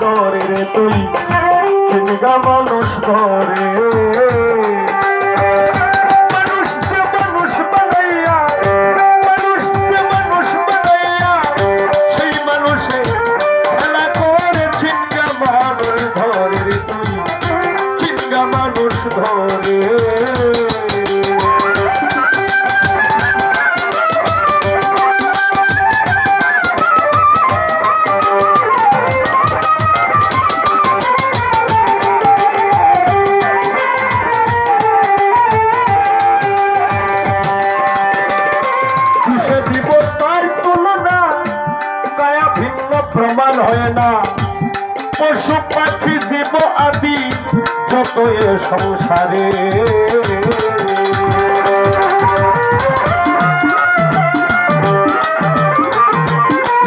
ধরে রে তুই চিনগা মানুষ ধরে প্রমাণ হয় না পশু পাখি জীব আদি যত এ সংসারে